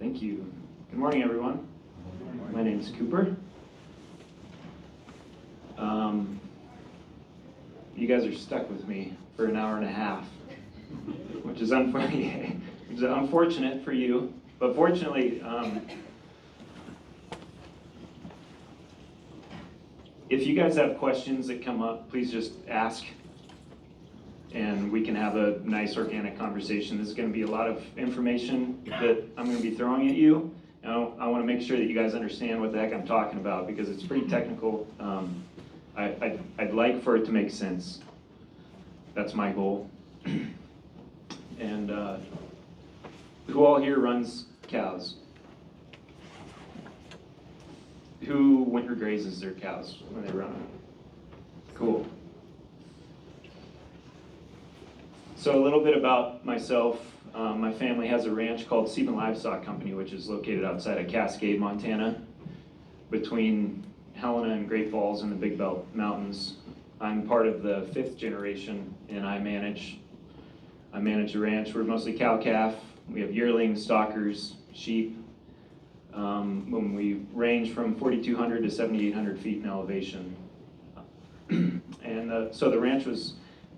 Thank you. Good morning, everyone. My name is Cooper. You guys are stuck with me for an hour and a half, which is unfortunate for you, but fortunately, if you guys have questions that come up, please just ask, and we can have a nice organic conversation. This is going to be a lot of information that I'm going to be throwing at you. I want to make sure that you guys understand what the heck I'm talking about, because it's pretty technical. I'd like for it to make sense. That's my goal. And who all here runs cows? Who winter grazes their cows when they run them? Cool. So a little bit about myself. My family has a ranch called Siben Livestock Company, which is located outside of Cascade, Montana, between Helena and Great Falls in the Big Belt Mountains. I'm part of the 5th generation, and I manage the ranch. We're mostly cow-calf. We have yearlings, stockers, sheep. When we range from 4,200 to 7,800 feet in elevation. And so the ranch was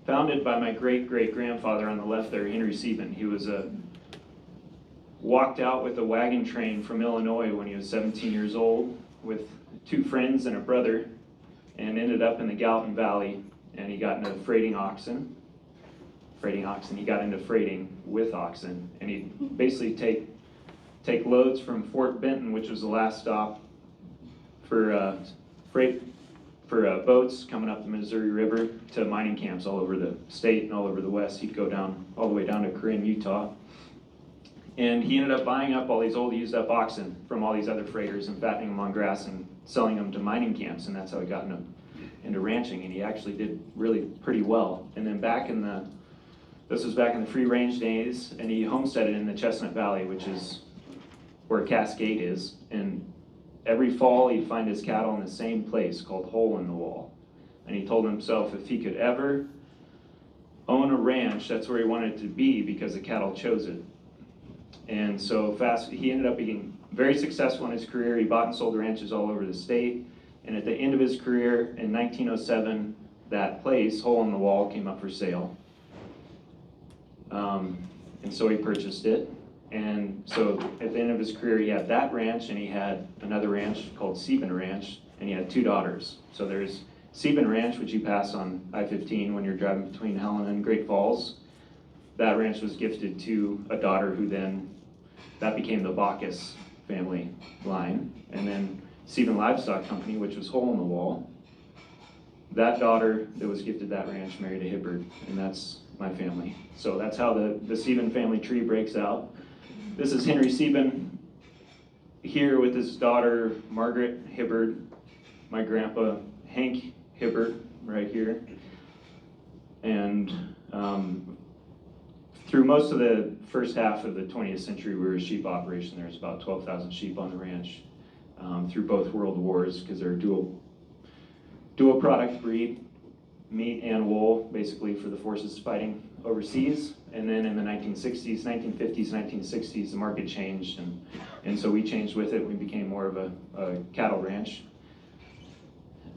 founded by my great-great-grandfather on the left there, Henry Sieben. He was walked out with a wagon train from Illinois when he was 17 years old with 2 friends and a brother, and ended up in the Gallatin Valley, and he got into freighting oxen. He got into freighting with oxen, and he'd basically take loads from Fort Benton, which was the last stop for boats coming up the Missouri River, to mining camps all over the state and all over the West. He'd go down all the way down to Corinne, Utah. And he ended up buying up all these old used up oxen from all these other freighters and fattening them on grass and selling them to mining camps, and that's how he got into ranching, and he actually did really pretty well. And then this was back in the free range days, and he homesteaded in the Chestnut Valley, which is where Cascade is, and every fall he'd find his cattle in the same place called Hole in the Wall. And he told himself if he could ever own a ranch, that's where he wanted to be, because the cattle chose it. And so he ended up being very successful in his career. He bought and sold ranches all over the state. And at the end of his career in 1907, that place, Hole in the Wall, came up for sale. And so he purchased it. And so at the end of his career, he had that ranch, and he had another ranch called Siben Ranch, and he had 2 daughters. So there's Siben Ranch, which you pass on I-15 when you're driving between Helena and Great Falls. That ranch was gifted to a daughter who that became the Bacchus family line. And then Sieben Livestock Company, which was Hole in the Wall, that daughter that was gifted that ranch married a Hibbard, and that's my family. So that's how the Sieben family tree breaks out. This is Henry Sieben here with his daughter Margaret Hibbard, my grandpa Hank Hibbard right here. And through most of the first half of the 20th century, we were a sheep operation. There's about 12,000 sheep on the ranch through both world wars, because they're a dual product breed, meat and wool, basically for the forces fighting overseas. And then in the 1950s, 1960s, the market changed, and so we changed with it. We became more of a cattle ranch.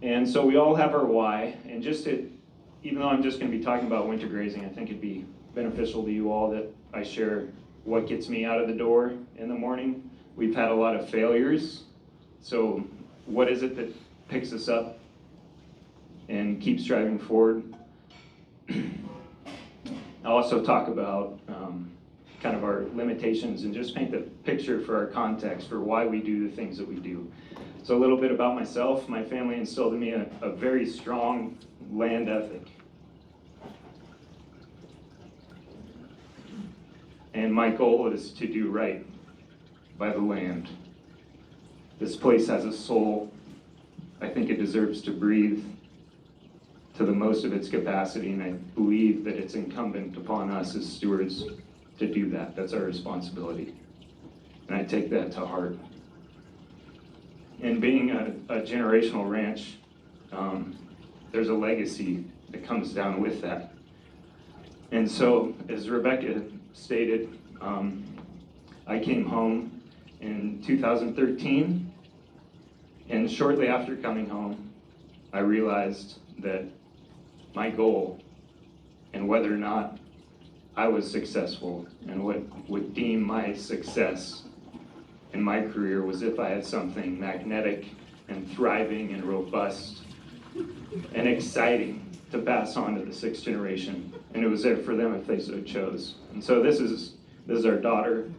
And so we all have our why, and even though I'm just going to be talking about winter grazing, I think it'd be beneficial to you all that I share what gets me out of the door in the morning. We've had a lot of failures, so what is it that picks us up and keeps driving forward? I'll also talk about kind of our limitations and just paint the picture for our context for why we do the things that we do. So a little bit about myself. My family instilled in me a very strong land ethic. And my goal is to do right by the land. This place has a soul. I think it deserves to breathe to the most of its capacity, and I believe that it's incumbent upon us as stewards to do that. That's our responsibility, and I take that to heart. And being a generational ranch, there's a legacy that comes down with that. And so, as Rebecca stated, I came home in 2013, and shortly after coming home, I realized that my goal and whether or not I was successful and what would deem my success in my career was if I had something magnetic and thriving and robust and exciting to pass on to the sixth generation, and it was there for them if they so chose. And so this is our daughter.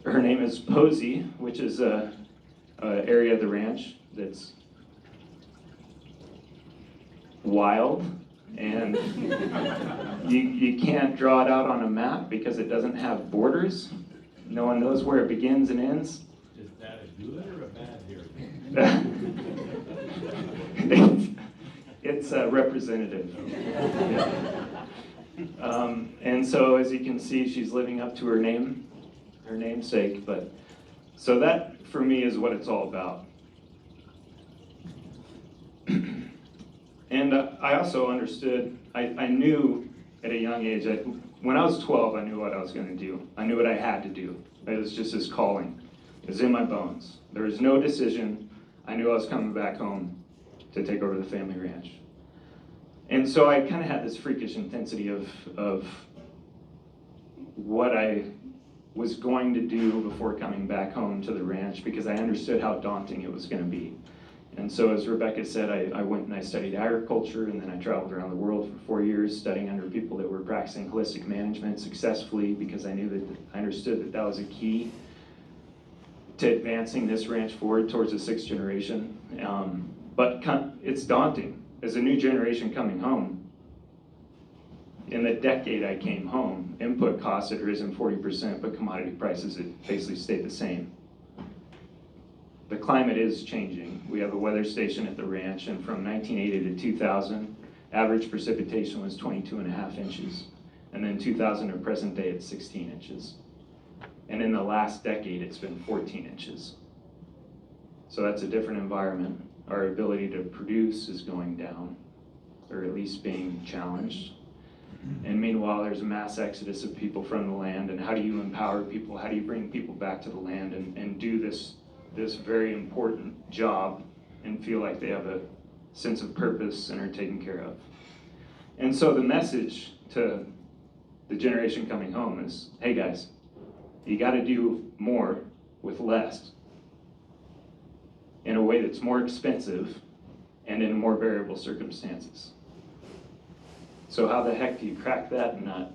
Her name is Posey, which is a area of the ranch that's wild, and you can't draw it out on a map because it doesn't have borders. No one knows where it begins and ends. Is that a good or a bad area? It's representative. And so as you can see, she's living up to her namesake. But so that for me is what it's all about. And I also understood, I knew at a young age, when I was 12, I knew what I was going to do. I knew what I had to do. It was just this calling. It was in my bones. There was no decision. I knew I was coming back home to take over the family ranch. And so I kind of had this freakish intensity of what I was going to do before coming back home to the ranch, because I understood how daunting it was going to be. And so as Rebecca said, I went and I studied agriculture, and then I traveled around the world for 4 years studying under people that were practicing holistic management successfully, because I understood that that was a key to advancing this ranch forward towards the sixth generation. But it's daunting. As a new generation coming home, in the decade I came home, input costs had risen 40%, but commodity prices had basically stayed the same. The climate is changing. We have a weather station at the ranch, and from 1980 to 2000, average precipitation was 22.5 inches. And then 2000 to present day, it's 16 inches. And in the last decade, it's been 14 inches. So that's a different environment. Our ability to produce is going down, or at least being challenged. And meanwhile, there's a mass exodus of people from the land, and how do you empower people? How do you bring people back to the land and do this very important job and feel like they have a sense of purpose and are taken care of? And so the message to the generation coming home is, hey guys, you got to do more with less in a way that's more expensive and in more variable circumstances. So how the heck do you crack that nut?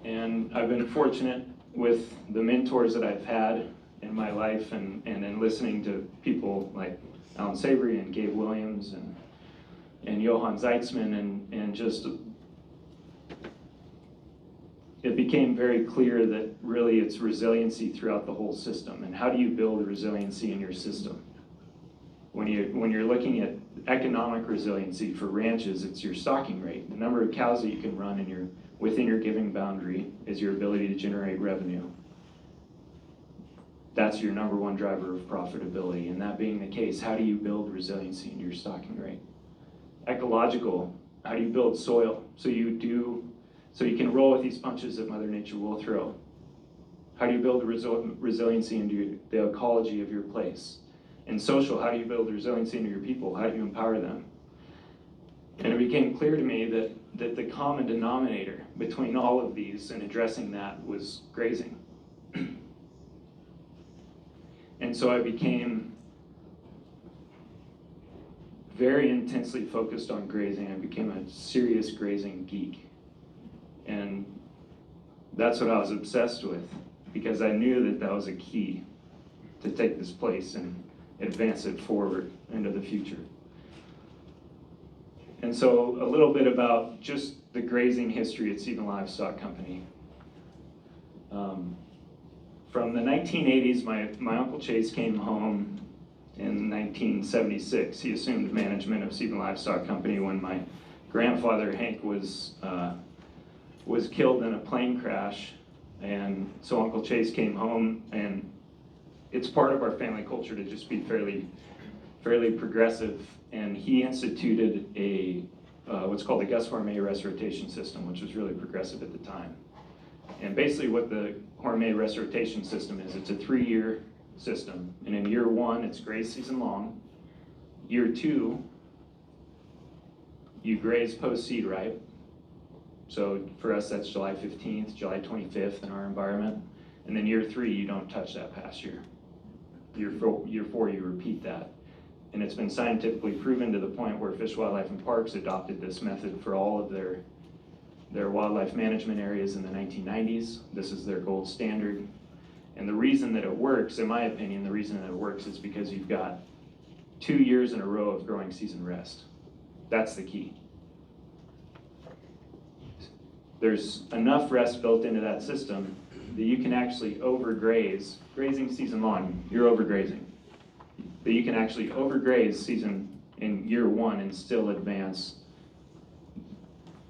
And I've been fortunate with the mentors that I've had in my life, and in listening to people like Alan Savory and Gabe Williams and Johann Zeitzman, and just it became very clear that really it's resiliency throughout the whole system. And how do you build resiliency in your system? When you're looking at economic resiliency for ranches, it's your stocking rate. The number of cows that you can run within your giving boundary is your ability to generate revenue. That's your number one driver of profitability. And that being the case, how do you build resiliency in your stocking rate? Ecological, how do you build soil so you can roll with these punches that Mother Nature will throw? How do you build resiliency into the ecology of your place? And social, how do you build resiliency into your people? How do you empower them? And it became clear to me that the common denominator between all of these and addressing that was grazing. And so I became very intensely focused on grazing. I became a serious grazing geek. And that's what I was obsessed with, because I knew that was a key to take this place and advance it forward into the future. And so a little bit about just the grazing history at Siben Livestock Company. From the 1980s, my Uncle Chase came home in 1976. He assumed management of Siben Livestock Company when my grandfather, Hank, was killed in a plane crash. And so Uncle Chase came home, and it's part of our family culture to just be fairly progressive. And he instituted what's called the Gus Farmé rest rotation system, which was really progressive at the time. And basically what the Hormone rest rotation system is, it's a 3-year system. And in year 1, it's graze season long. Year 2, you graze post-seed ripe. So for us, that's July 15th, July 25th in our environment. And then year 3, you don't touch that pasture. Year 4, you repeat that. And it's been scientifically proven to the point where Fish, Wildlife, and Parks adopted this method for all of their wildlife management areas in the 1990s. This is their gold standard. And the reason that it works, in my opinion, the reason that it works is because you've got 2 years in a row of growing season rest. That's the key. There's enough rest built into that system that you can actually overgraze, grazing season long, you're overgrazing. That you can actually overgraze season in year 1 and still advance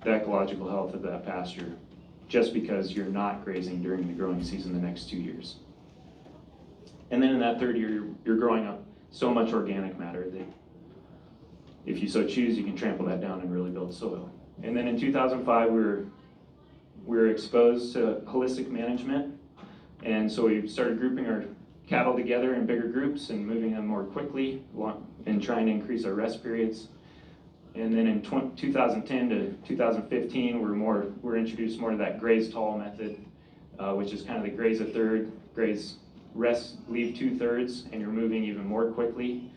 the ecological health of that pasture just because you're not grazing during the growing season the next 2 years. And then in that 3rd year, you're growing up so much organic matter that if you so choose, you can trample that down and really build soil. And then in 2005, we were exposed to holistic management. And so we started grouping our cattle together in bigger groups and moving them more quickly and trying to increase our rest periods. And then in 2010 to 2015, we're introduced more to that graze tall method, which is kind of the graze a third, graze rest, leave 2/3, and you're moving even more quickly.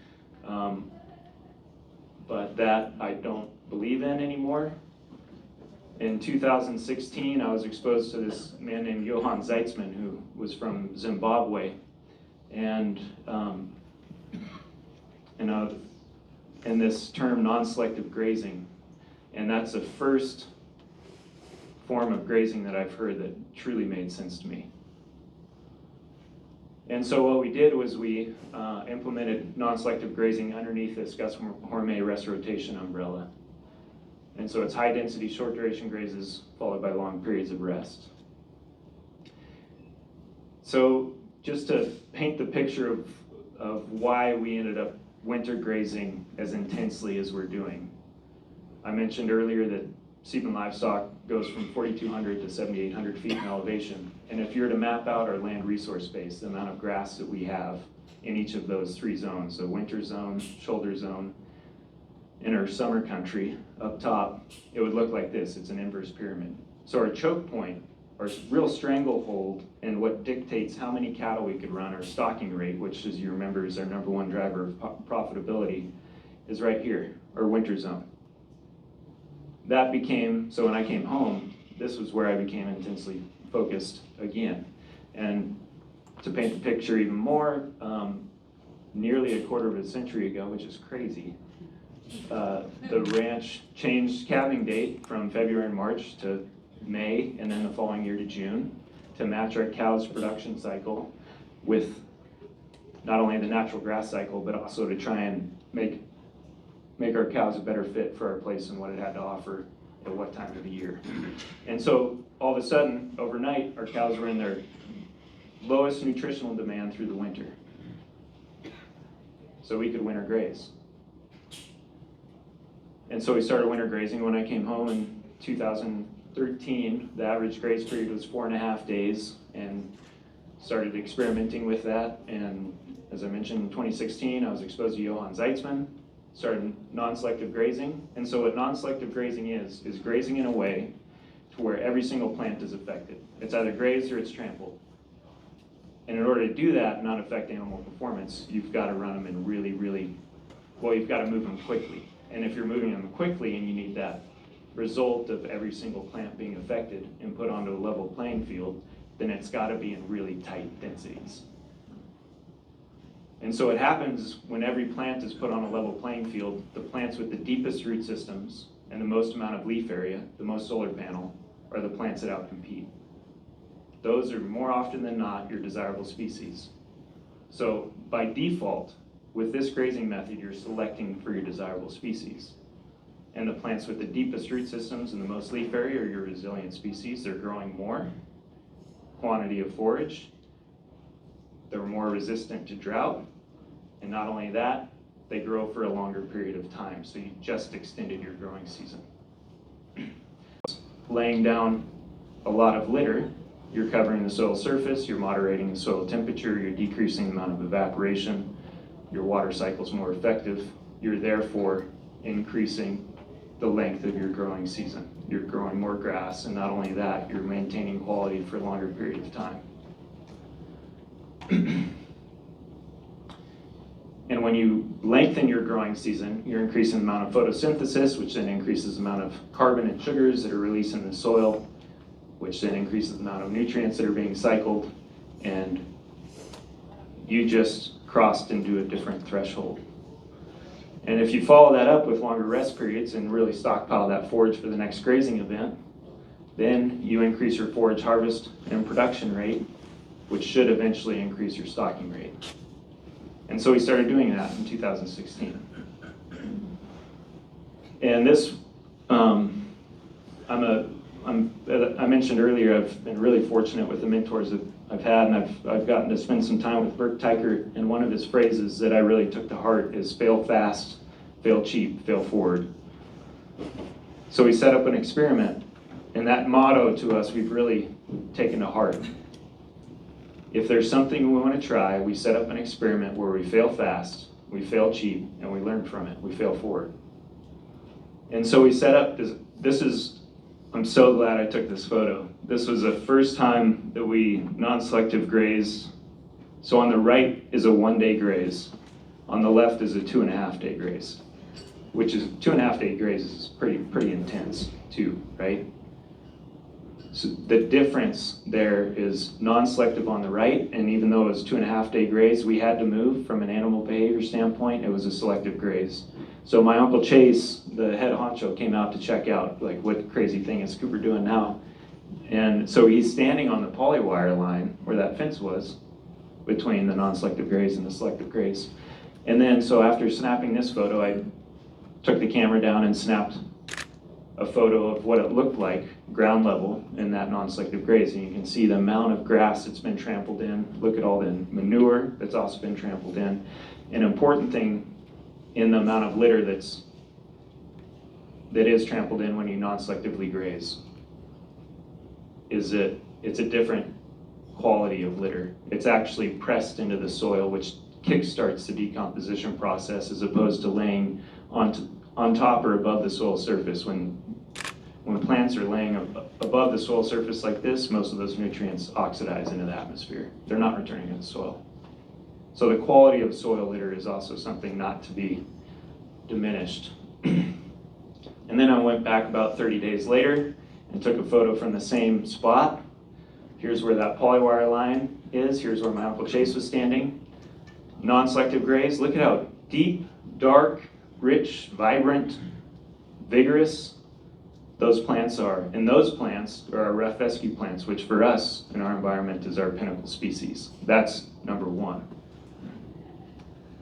But that I don't believe in anymore. In 2016, I was exposed to this man named Johan Zeitzman, who was from Zimbabwe, and this term non-selective grazing, and that's the first form of grazing that I've heard that truly made sense to me. And so what we did was we implemented non-selective grazing underneath this Gus Hormone rest rotation umbrella. And so it's high density, short duration grazes followed by long periods of rest. So just to paint the picture of why we ended up winter grazing as intensely as we're doing. I mentioned earlier that Sieben livestock goes from 4,200 to 7,800 feet in elevation. And if you were to map out our land resource base, the amount of grass that we have in each of those 3 zones, the winter zone, shoulder zone, in our summer country up top, it would look like this. It's an inverse pyramid. So our choke point, our real stranglehold, and what dictates how many cattle we could run, our stocking rate, which, as you remember, is our #1 driver of profitability, is right here, our winter zone. That became, so when I came home, this was where I became intensely focused again. And to paint the picture even more, nearly a quarter of a century ago, which is crazy, the ranch changed calving date from February and March to May, and then the following year to June, to match our cows' production cycle with not only the natural grass cycle, but also to try and make our cows a better fit for our place and what it had to offer at what time of the year. And so all of a sudden, overnight, our cows were in their lowest nutritional demand through the winter. So we could winter graze. And so we started winter grazing. When I came home in 2013, the average graze period was 4.5 days, and started experimenting with that. And as I mentioned, in 2016, I was exposed to Johan Zeitzman, started non-selective grazing. And so what non-selective grazing is grazing in a way to where every single plant is affected. It's either grazed or it's trampled. And in order to do that and not affect animal performance, you've got to run them in you've got to move them quickly. And if you're moving them quickly and you need that result of every single plant being affected and put onto a level playing field, then it's got to be in really tight densities. And so what happens when every plant is put on a level playing field, the plants with the deepest root systems and the most amount of leaf area, the most solar panel, are the plants that outcompete. Those are more often than not your desirable species. So by default, with this grazing method, you're selecting for your desirable species. And the plants with the deepest root systems and the most leaf area are your resilient species. They're growing more quantity of forage. They're more resistant to drought. And not only that, they grow for a longer period of time. So you just extended your growing season. Laying down a lot of litter You're covering the soil surface, you're moderating the soil temperature, you're decreasing the amount of evaporation, your water cycle's more effective. You're therefore increasing the length of your growing season. You're growing more grass, and not only that, you're maintaining quality for a longer period of time. And when you lengthen your growing season, you're increasing the amount of photosynthesis, which then increases the amount of carbon and sugars that are released in the soil, which then increases the amount of nutrients that are being cycled, and you just crossed into a different threshold. And if you follow that up with longer rest periods and really stockpile that forage for the next grazing event, then you increase your forage harvest and production rate, which should eventually increase your stocking rate. And so we started doing that in 2016. And this, I mentioned earlier, I've been really fortunate with the mentors that I've had, and I've gotten to spend some time with Bert Teicher, and one of his phrases that I really took to heart is fail fast, fail cheap, fail forward. So we set up an experiment, and that motto to us we've really taken to heart. If there's something we want to try, we set up an experiment where we fail fast, we fail cheap, and we learn from it, we fail forward. And so we set up I'm so glad I took this photo. This was the first time that we non-selective grazed. So on the right is a 1-day graze. On the left is a 2.5-day graze, which is 2.5-day graze is pretty intense too, right? So the difference there is non-selective on the right, and even though it was 2.5-day graze, we had to move from an animal behavior standpoint. It was a selective graze. So my Uncle Chase, the head honcho, came out to check out, like, what crazy thing is Cooper doing now? And so he's standing on the polywire line where that fence was between the non-selective graze and the selective graze. And then, so after snapping this photo, I took the camera down and snapped a photo of what it looked like ground level in that non-selective graze. And you can see the amount of grass that's been trampled in. Look at all the manure that's also been trampled in. An important thing in the amount of litter that is trampled in when you non-selectively graze is that it's a different quality of litter. It's actually pressed into the soil, which kickstarts the decomposition process, as opposed to laying on top or above the soil surface. When plants are laying above the soil surface like this, most of those nutrients oxidize into the atmosphere. They're not returning to the soil. So the quality of soil litter is also something not to be diminished. And then I went back about 30 days later and took a photo from the same spot. Here's where that polywire line is. Here's where my Uncle Chase was standing. Non-selective graze. Look at how deep, dark, rich, vibrant, vigorous those plants are. And those plants are our rough fescue plants, which for us in our environment is our pinnacle species. That's number one.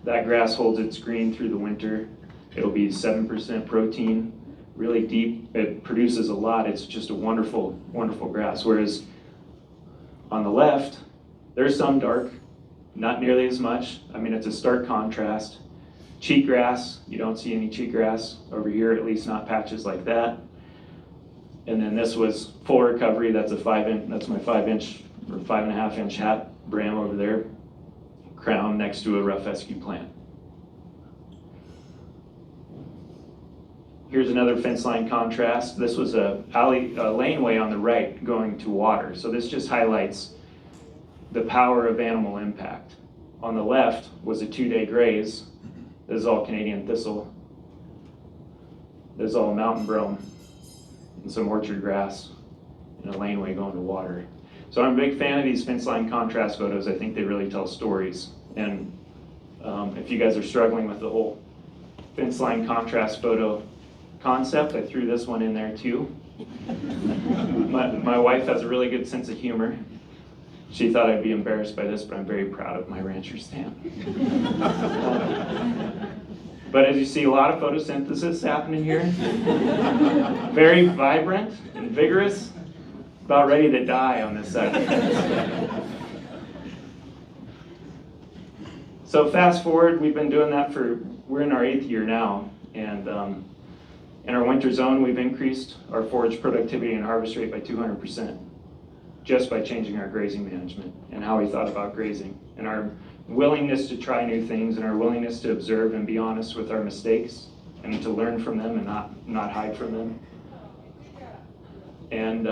That grass holds its green through the winter. It'll be 7% protein, really deep. It produces a lot. It's just a wonderful, wonderful grass. Whereas on the left, there's some dark, not nearly as much. I mean, it's a stark contrast. Cheatgrass, you don't see any cheatgrass over here, at least not patches like that. And then this was full recovery. That's that's my 5-inch or 5.5-inch hat bram over there, crown next to a rough fescue plant. Here's another fence line contrast. This was a laneway on the right going to water. So this just highlights the power of animal impact. On the left was a 2-day graze. This is all Canadian thistle. This is all mountain brome and some orchard grass and a laneway going to water. So I'm a big fan of these fence line contrast photos. I think they really tell stories. And if you guys are struggling with the whole fence line contrast photo concept, I threw this one in there too. My wife has a really good sense of humor. She thought I'd be embarrassed by this, but I'm very proud of my rancher stand. But as you see, a lot of photosynthesis happening here. Very vibrant and vigorous. About ready to die on this side. So fast forward, we've been doing that we're in our 8th year now. And in our winter zone, we've increased our forage productivity and harvest rate by 200%. just by changing our grazing management and how we thought about grazing, and our willingness to try new things, and our willingness to observe and be honest with our mistakes and to learn from them and not hide from them. And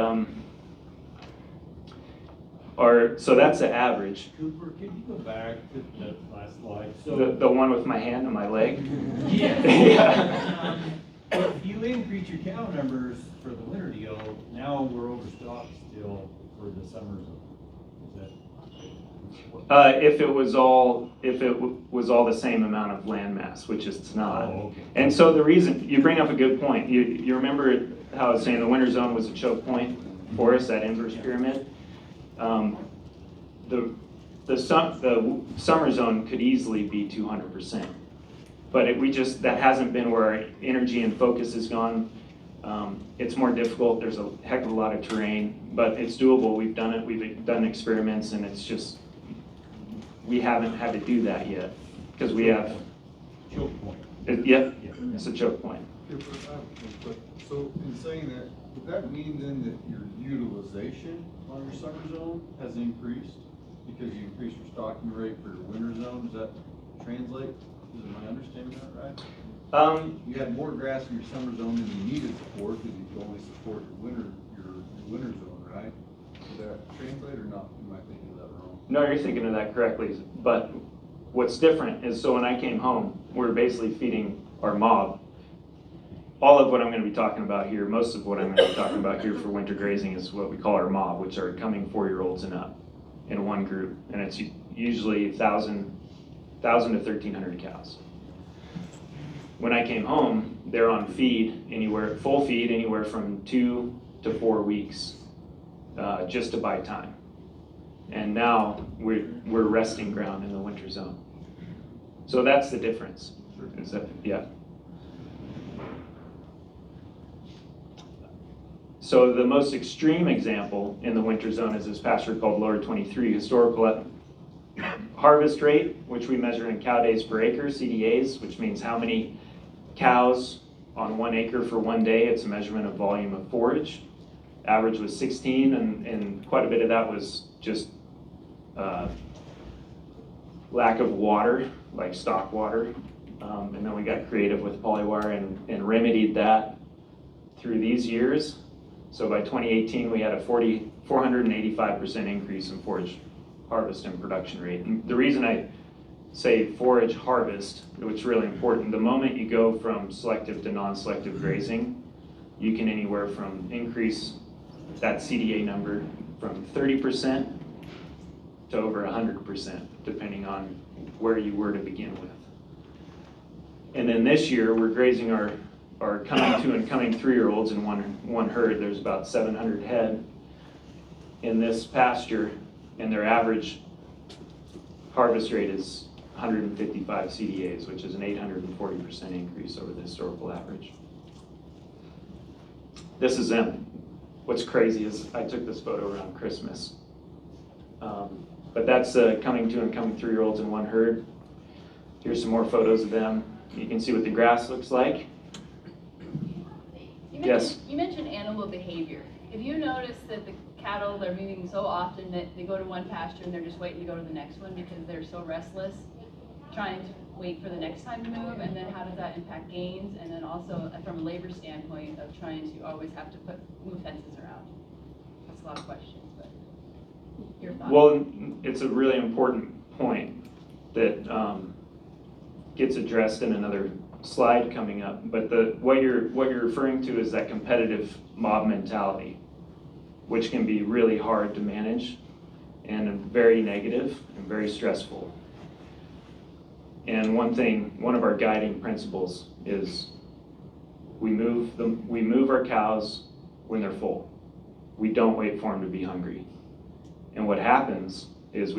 so that's the average. Cooper, can you go back to the last slide? The one with my hand on my leg? Yeah. Yeah. If you increase your cow numbers for the winter deal, now we're overstocked still for the summer zone. Is that? If it was all the same amount of land mass, which it's not. Oh, okay. And so the reason, you bring up a good point. You remember how I was saying the winter zone was a choke point for us, that inverse pyramid? The summer zone could easily be 200%. But that hasn't been where our energy and focus has gone. It's more difficult. There's a heck of a lot of terrain, but it's doable. We've done it. We've done experiments, and it's just, we haven't had to do that yet because we have. Choke point. Yep, it's a choke point. So in saying that, would that mean then that your utilization on your summer zone has increased because you increased your stocking rate for your winter zone? Does that translate? Am I understanding that right? You had more grass in your summer zone than you needed for because you could only support your winter zone, right? Does that translate or not? Am I thinking of that wrong? No, you're thinking of that correctly. But what's different is, so when I came home, we were basically feeding our mob. All of what I'm going to be talking about here, most of what I'm going to be talking about here for winter grazing is what we call our mob, which are coming 4-year-olds and up in one group. And it's usually 1,000 to 1,300 cows. When I came home, they're on full feed anywhere from 2 to 4 weeks, just to buy time. And now we're resting ground in the winter zone. So that's the difference. Is that, yeah. So the most extreme example in the winter zone is this pasture called Lower 23, historical harvest rate, which we measure in cow days per acre, CDAs, which means how many cows on 1 acre for 1 day. It's a measurement of volume of forage. Average was 16, and quite a bit of that was just lack of water, like stock water. And then we got creative with polywire and remedied that through these years. So by 2018, we had a 485% increase in forage harvest and production rate. And the reason I say forage harvest, which is really important, the moment you go from selective to non-selective grazing, you can anywhere from increase that CDA number from 30% to over 100%, depending on where you were to begin with. And then this year, we're grazing our coming 2 and coming 3-year-olds in one herd. There's about 700 head in this pasture, and their average harvest rate is 155 CDAs, which is an 840% increase over the historical average. This is them. What's crazy is I took this photo around Christmas. But that's coming 2 and coming 3-year-olds in one herd. Here's some more photos of them. You can see what the grass looks like. You mentioned animal behavior. Have you noticed that the cattle are moving so often that they go to one pasture and they're just waiting to go to the next one because they're so restless, trying to wait for the next time to move? And then how does that impact gains? And then also from a labor standpoint of trying to always have to move fences around? That's a lot of questions, but your thoughts. Well, it's a really important point that gets addressed in another slide coming up. But what you're referring to is that competitive mob mentality, which can be really hard to manage and very negative and very stressful. And one of our guiding principles is we move our cows when they're full. We don't wait for them to be hungry. And what happens is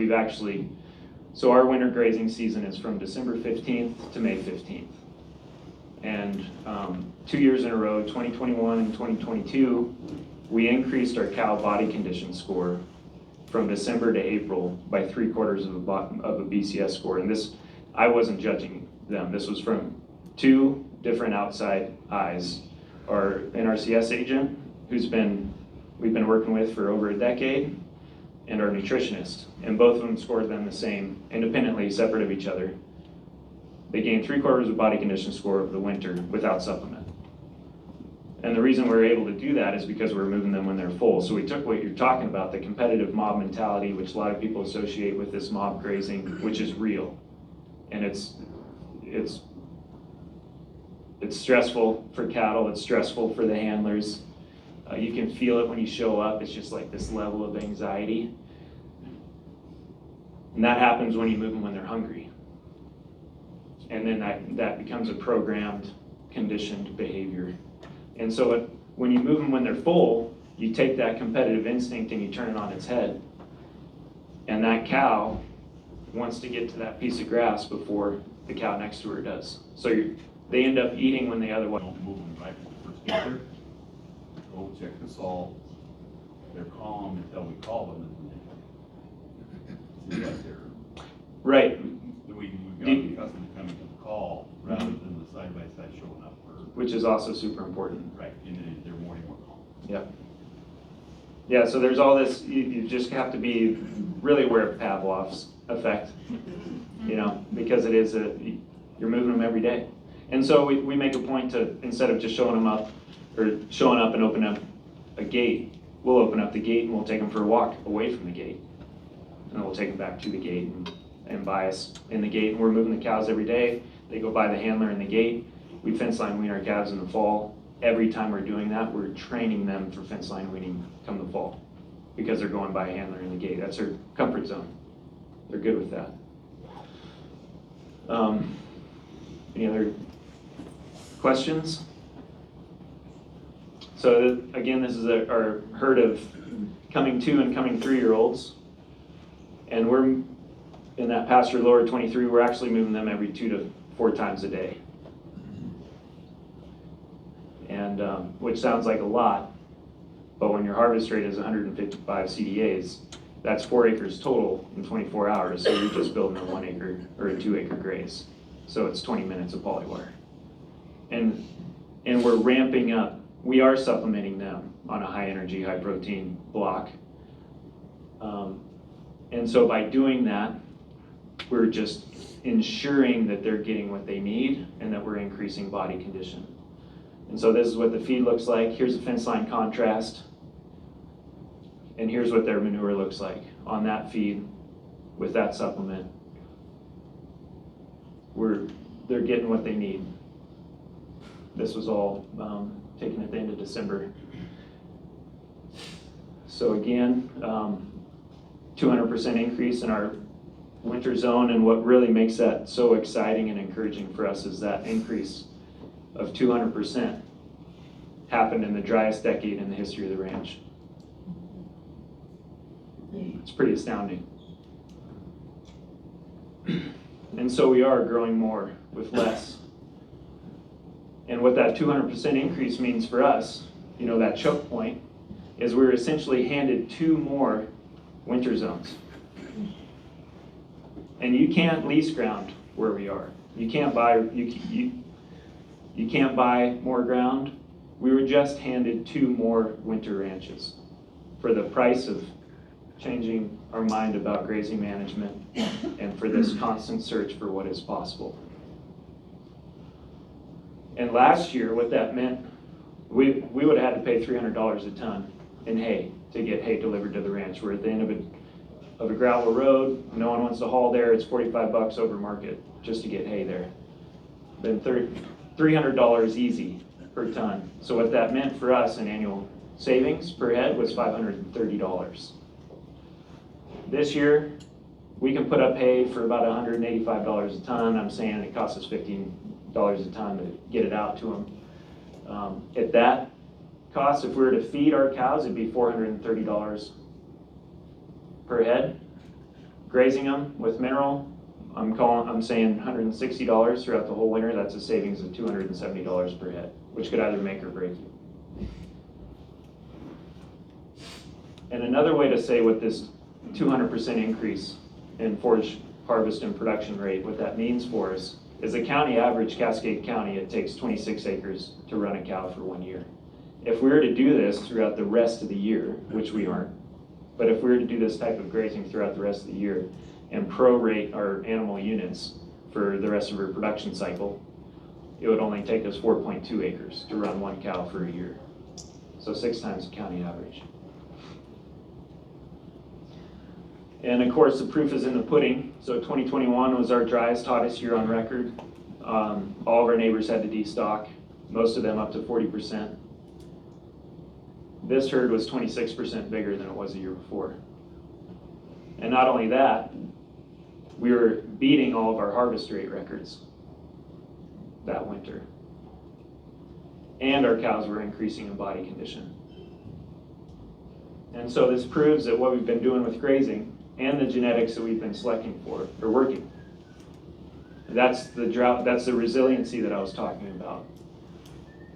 so our winter grazing season is from December 15th to May 15th. And 2 years in a row, 2021 and 2022, we increased our cow body condition score from December to April by 3/4 of a BCS score. And this, I wasn't judging them. This was from 2 different outside eyes. Our NRCS agent, who's been we've been working with for over a decade, and our nutritionist. And both of them scored them the same, independently, separate of each other. They gained 3/4 of body condition score over the winter without supplement. And the reason we're able to do that is because we're moving them when they're full. So we took what you're talking about, the competitive mob mentality, which a lot of people associate with this mob grazing, which is real. And it's stressful for cattle, it's stressful for the handlers. You can feel it when you show up, it's just like this level of anxiety. And that happens when you move them when they're hungry. And then that becomes a programmed, conditioned behavior. And so when you move them when they're full, you take that competitive instinct and you turn it on its head. And that cow wants to get to that piece of grass before the cow next to her does. So they end up eating when they otherwise. Don't move them right when they first get there. Go check the salt. They're calm until we call them, and then seems like they're. Right. We've got accustomed to coming to the call rather than the side by side showing up for. Which is also super important. Right, and then they're more calm. Yep. Yeah, so there's all this, you just have to be really aware of Pavlov's effect, you know, because it is you're moving them every day. And so we make a point to, instead of just showing them up, or showing up and opening up a gate, we'll open up the gate and we'll take them for a walk away from the gate. And then we'll take them back to the gate and bias in the gate. And we're moving the cows every day. They go by the handler in the gate. We fence line wean our calves in the fall. Every time we're doing that, we're training them for fence line weaning come the fall, because they're going by a handler in the gate. That's their comfort zone. They're good with that. Any other questions? So again, this is our herd of coming 2 and coming 3-year-olds. And we're in that pasture lower 23, we're actually moving them every 2 to 4 times a day. And which sounds like a lot, but when your harvest rate is 155 CDAs, that's 4 acres total in 24 hours. So you're just building a 1 acre or a 2 acre graze. So it's 20 minutes of polywire. And we're ramping up. We are supplementing them on a high energy, high protein block. And so by doing that, we're just ensuring that they're getting what they need and that we're increasing body condition. And so this is what the feed looks like. Here's a fence line contrast. And here's what their manure looks like on that feed with that supplement. They're getting what they need. This was all taken at the end of December. So again, 200% increase in our winter zone, and what really makes that so exciting and encouraging for us is that increase of 200% happened in the driest decade in the history of the ranch. It's pretty astounding. And so we are growing more with less. And what that 200% increase means for us, you know, that choke point, is we're essentially handed 2 more winter zones. And you can't lease ground where we are. You can't buy, you can't buy more ground. We were just handed 2 more winter ranches for the price of changing our mind about grazing management and for this constant search for what is possible. And last year, what that meant, we would have had to pay $300 a ton in hay to get hay delivered to the ranch. We're at the end of a gravel road. No one wants to haul there. It's $45 over market just to get hay there. Then $300 easy per ton. So what that meant for us in annual savings per head was $530. This year, we can put up hay for about $185 a ton. I'm saying it costs us $15 a ton to get it out to them. At that cost, if we were to feed our cows, it'd be $430 per head. Grazing them with mineral, I'm saying $160 throughout the whole winter. That's a savings of $270 per head, which could either make or break you. And another way to say what this 200% increase in forage harvest and production rate, what that means for us, is the county average, Cascade County, it takes 26 acres to run a cow for 1 year. If we were to do this throughout the rest of the year, which we aren't, but if we were to do this type of grazing throughout the rest of the year and prorate our animal units for the rest of our production cycle, it would only take us 4.2 acres to run one cow for a year. So 6 times the county average. And of course, the proof is in the pudding. So 2021 was our driest, hottest year on record. All of our neighbors had to destock, most of them up to 40%. This herd was 26% bigger than it was the year before. And not only that, we were beating all of our harvest rate records that winter. And our cows were increasing in body condition. And so this proves that what we've been doing with grazing and the genetics that we've been selecting for are working. That's the drought, that's the resiliency that I was talking about.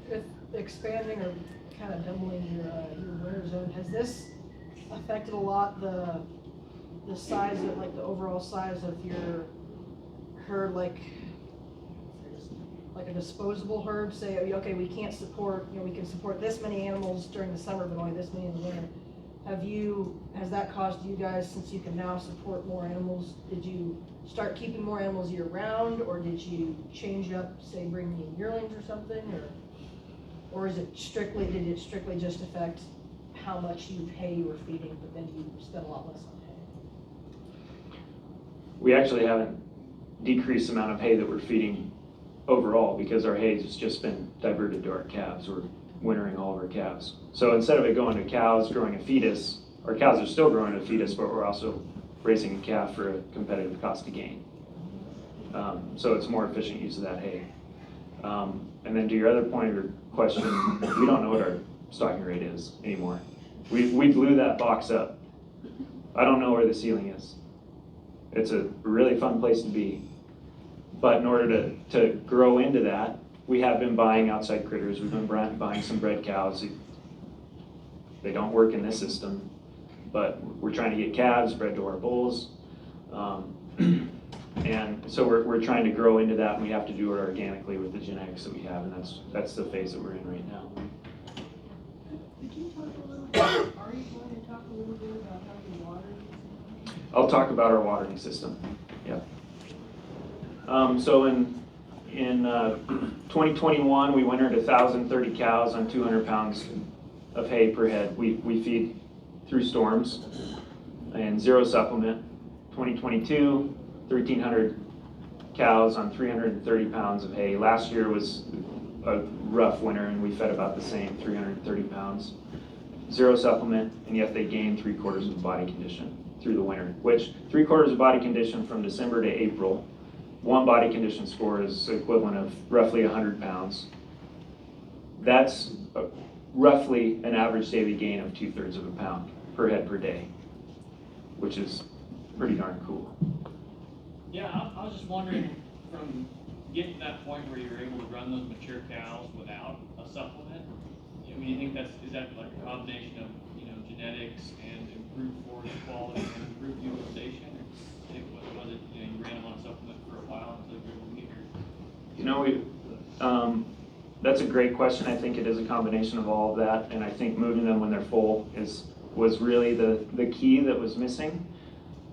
With expanding or kind of doubling your winter zone, has this affected a lot the size of, like, the overall size of your herd, like a disposable herd? Say, okay, we can't support, we can support this many animals during the summer, but only this many in the winter. Has that caused you guys, since you can now support more animals, did you start keeping more animals year round, or did you change up, say, bringing in yearlings or something, or did it strictly just affect how much hay you were feeding, but then you spent a lot less on hay? We actually haven't decreased the amount of hay that we're feeding overall, because our hay has just been diverted to our calves. We're wintering all of our calves. So instead of it going to cows growing a fetus, our cows are still growing a fetus, but we're also raising a calf for a competitive cost to gain. So it's more efficient use of that hay. And then to your other point of your question, we don't know what our stocking rate is anymore. We blew that box up. I don't know where the ceiling is. It's a really fun place to be. But in order to grow into that, we have been buying outside critters. We've been buying some bred cows. They don't work in this system, but we're trying to get calves bred to our bulls. And so we're trying to grow into that, and we have to do it organically with the genetics that we have, and that's the phase that we're in right now. Could you talk a little bit, are you going to talk a little bit about how you water these? I'll talk about our watering system. Yeah. So in 2021, we wintered 1,030 cows on 200 pounds of hay per head. We feed through storms and zero supplement. 2022, 1,300 cows on 330 pounds of hay. Last year was a rough winter, and we fed about the same, 330 pounds. Zero supplement, and yet they gained 3/4 of body condition through the winter, which 3/4 of body condition from December to April. One body condition score is equivalent of roughly 100 pounds. That's roughly an average daily gain of 2/3 of a pound per head per day, which is pretty darn cool. Yeah, I was just wondering, from getting to that point where you're able to run those mature cows without a supplement, I mean, you think is that like a combination of, genetics and improved forage quality and improved utilization? Or was it, you ran them on a supplement for a while until you were able to get here? That's a great question. I think it is a combination of all of that, and I think moving them when they're full was really the key that was missing.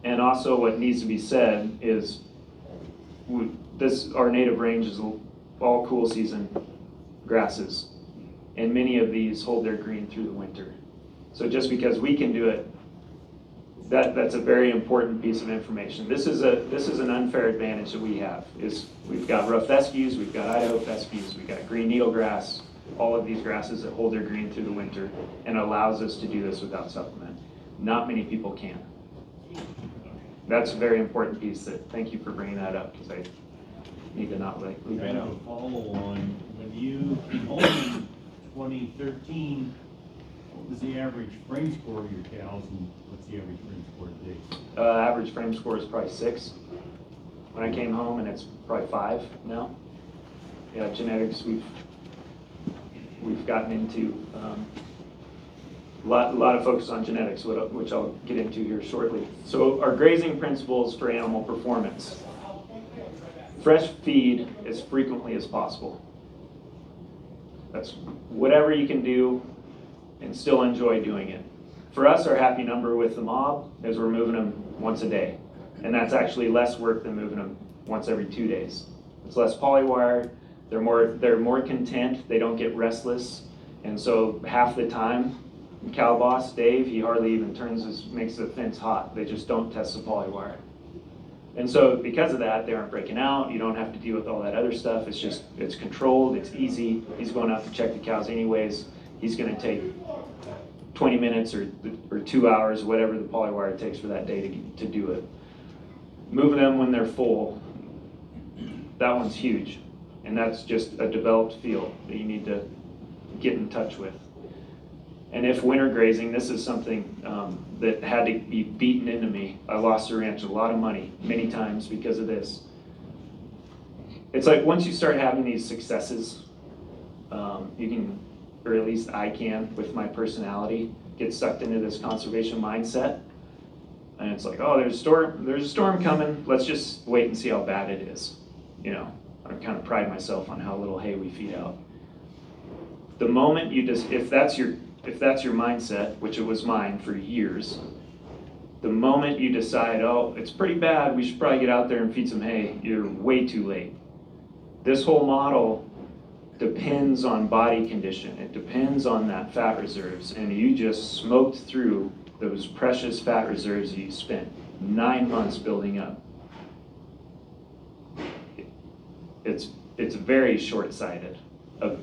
And also what needs to be said is our native range is all cool season grasses, and many of these hold their green through the winter. So just because we can do it, that's a very important piece of information. This is an unfair advantage that we have. We've got rough fescues, we've got Idaho fescues, we've got green needlegrass, all of these grasses that hold their green through the winter, and allows us to do this without supplement. Not many people can. That's a very important piece. Thank you for bringing that up, because I need to not leave that Kind of out. a follow on, when you owned in 2013, what was the average frame score of your cows, and what's the average frame score today? Average frame score is probably 6 when I came home, and it's probably 5 now. Yeah, genetics we've gotten into a lot of focus on genetics, which I'll get into here shortly. So our grazing principles for animal performance: fresh feed as frequently as possible. That's whatever you can do and still enjoy doing it. For us, our happy number with the mob is we're moving them once a day. And that's actually less work than moving them once every 2 days. It's less polywire, they're more content, they don't get restless. And so half the time, cow boss Dave, he hardly even makes the fence hot. They just don't test the polywire. And so because of that, they aren't breaking out. You don't have to deal with all that other stuff. It's controlled, it's easy. He's going out to check the cows anyways. He's gonna take 20 minutes or 2 hours, whatever the polywire takes for that day to do it. Moving them when they're full, that one's huge. And that's just a developed field that you need to get in touch with. And if winter grazing, this is something that had to be beaten into me. I lost the ranch a lot of money many times because of this. It's like once you start having these successes, you can, or at least I can, with my personality, get sucked into this conservation mindset. And it's like, oh, there's a storm coming. Let's just wait and see how bad it is. You know, I kind of pride myself on how little hay we feed out. The moment you just, if that's your mindset, which it was mine for years, the moment you decide, oh, it's pretty bad, we should probably get out there and feed some hay, you're way too late. This whole model depends on body condition. It depends on that fat reserves, and you just smoked through those precious fat reserves you spent 9 months building up. It's very short-sighted.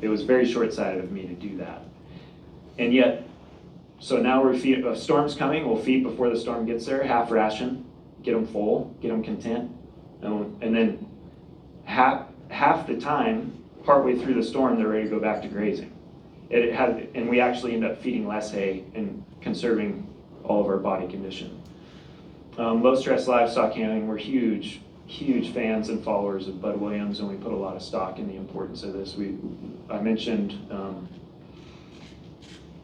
It was very short-sighted of me to do that. And yet, so now a storm's coming, we'll feed before the storm gets there, half ration, get them full, get them content, and then half the time, partway through the storm, they're ready to go back to grazing. And we actually end up feeding less hay and conserving all of our body condition. Low stress livestock handling, we're huge fans and followers of Bud Williams, and we put a lot of stock in the importance of this. I mentioned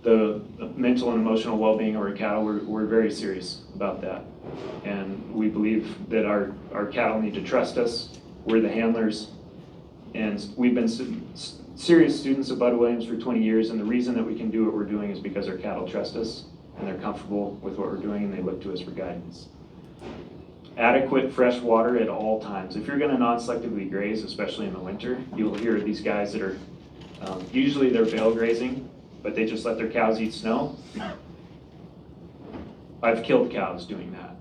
the mental and emotional well-being of our cattle. We're very serious about that. And we believe that our cattle need to trust us. We're the handlers. And we've been serious students of Bud Williams for 20 years, and the reason that we can do what we're doing is because our cattle trust us, and they're comfortable with what we're doing, and they look to us for guidance. Adequate fresh water at all times. If you're gonna non-selectively graze, especially in the winter, you'll hear these guys that are, usually they're bale grazing, but they just let their cows eat snow. I've killed cows doing that.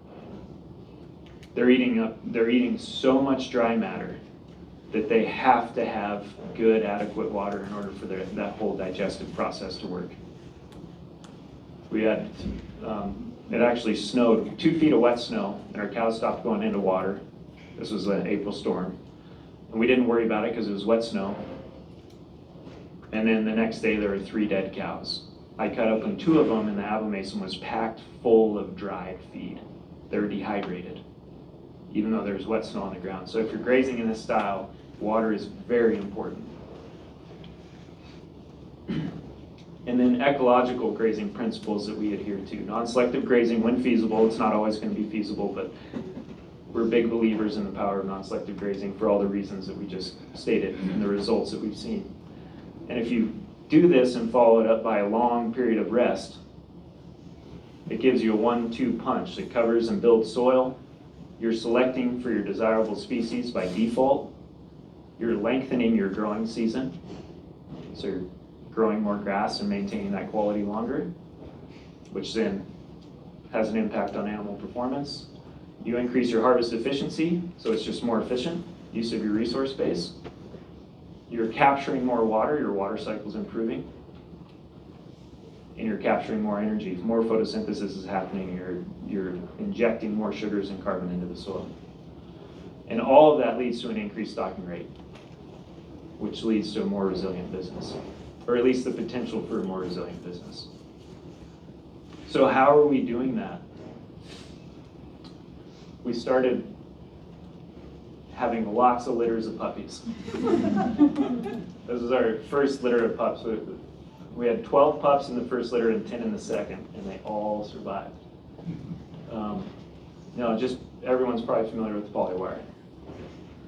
They're eating so much dry matter that they have to have good, adequate water in order for that whole digestive process to work. We had, it actually snowed 2 feet of wet snow, and our cows stopped going into water. This was an April storm. And we didn't worry about it because it was wet snow. And then the next day there were 3 dead cows. I cut open 2 of them, and the abomason was packed full of dried feed. They were dehydrated, even though there's wet snow on the ground. So if you're grazing in this style, water is very important. And then ecological grazing principles that we adhere to. Non-selective grazing, when feasible, it's not always going to be feasible, but we're big believers in the power of non-selective grazing for all the reasons that we just stated and the results that we've seen. And if you do this and follow it up by a long period of rest, it gives you a 1-2 punch. It covers and builds soil. You're selecting for your desirable species by default. You're lengthening your growing season. So you're growing more grass and maintaining that quality longer, which then has an impact on animal performance. You increase your harvest efficiency, so it's just more efficient use of your resource base. You're capturing more water, your water cycle's improving. And you're capturing more energy. More photosynthesis is happening. You're injecting more sugars and carbon into the soil. And all of that leads to an increased stocking rate, which leads to a more resilient business, or at least the potential for a more resilient business. So how are we doing that? We started having lots of litters of puppies. This was our first litter of pups. We had 12 pups in the first litter and 10 in the second, and they all survived. Just everyone's probably familiar with the polywire.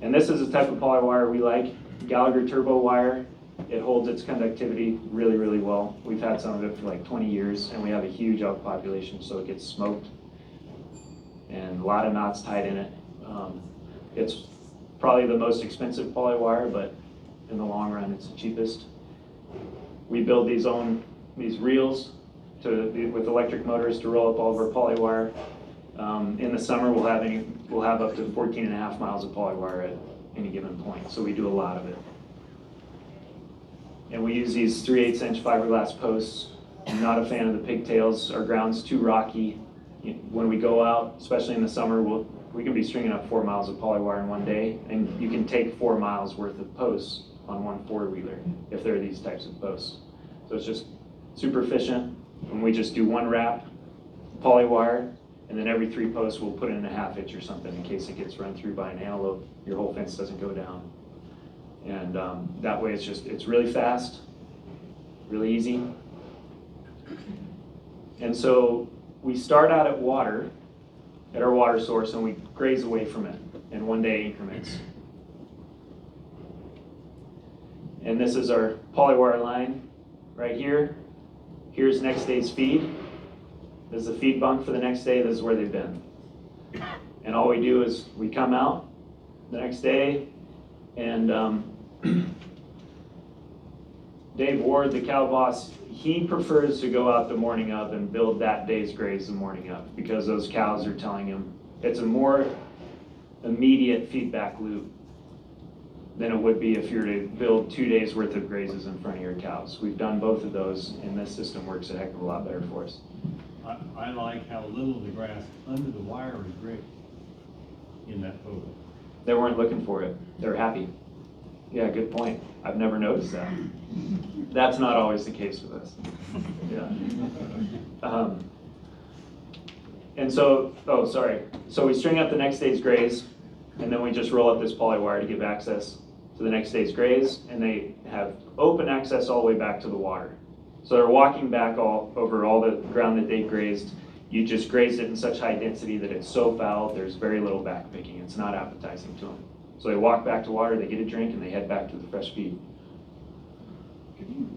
And this is the type of polywire we like. Gallagher turbo wire. It holds its conductivity really, really well. We've had some of it for like 20 years, and we have a huge elk population, so it gets smoked. And a lot of knots tied in it. It's probably the most expensive poly wire, but in the long run, it's the cheapest. We build these reels with electric motors to roll up all of our poly wire. In the summer, we'll have up to 14.5 miles of poly wire at any given point, so we do a lot of it. And we use these 3/8" fiberglass posts. I'm not a fan of the pigtails. Our ground's too rocky. When we go out, especially in the summer, we can be stringing up 4 miles of poly wire in one day, and you can take 4 miles worth of posts on one four-wheeler if there are these types of posts. So it's just super efficient, and we just do one wrap, poly wire, and then every 3 posts we'll put in a 1/2 inch or something in case it gets run through by an antelope. Your whole fence doesn't go down. And that way it's really fast, really easy. And so we start out at our water source, and we graze away from it in 1-day increments. And this is our poly wire line right here. Here's next day's feed. This is the feed bunk for the next day. This is where they've been. And all we do is we come out the next day, and Dave Ward, the cow boss, he prefers to go out the morning of and build that day's graze the morning of, because those cows are telling him it's a more immediate feedback loop than it would be if you were to build 2 days worth of grazes in front of your cows. We've done both of those, and this system works a heck of a lot better for us. I like how little of the grass under the wire is grazed in that photo. They weren't looking for it. They're happy. Yeah, good point. I've never noticed that. That's not always the case with us. Yeah. And so, so we string up the next day's graze, and then we just roll up this poly wire to give access to the next day's graze, and they have open access all the way back to the water. So they're walking back over all the ground that they grazed. You just grazed it in such high density that it's so foul, there's very little back picking. It's not appetizing to them. So they walk back to water, they get a drink, and they head back to the fresh feed. Could you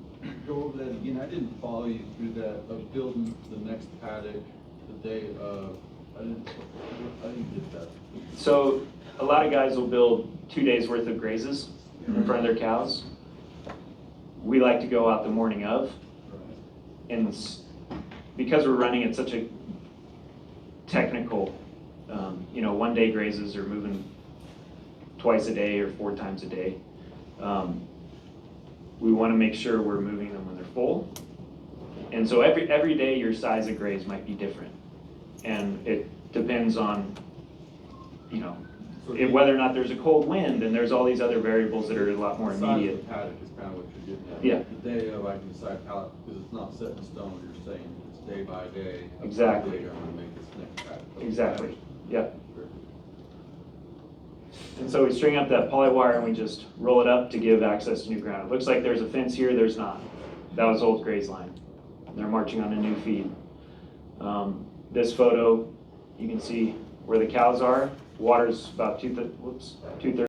go over that again? I didn't follow you through that of building the next paddock the day of. I didn't get that. So a lot of guys will build 2 days worth of grazes in front of their cows. We like to go out the morning of, and because we're running at such a technical, 1-day grazes are moving twice a day or 4 times a day. We want to make sure we're moving them when they're full. And so every day your size of graze might be different. And it depends on, whether or not there's a cold wind, and there's all these other variables that are a lot more immediate. The size of the paddock is kind of what you're getting at. Yeah. The day of, I can decide how, because it's not set in stone, you're saying it's day by day. Exactly. I'm going to make this next paddock. Exactly. Yeah. And so we string up that poly wire and we just roll it up to give access to new ground. It looks like there's a fence here, there's not. That was old graze line. They're marching on a new feed. This photo, you can see where the cows are. Water's about 2/3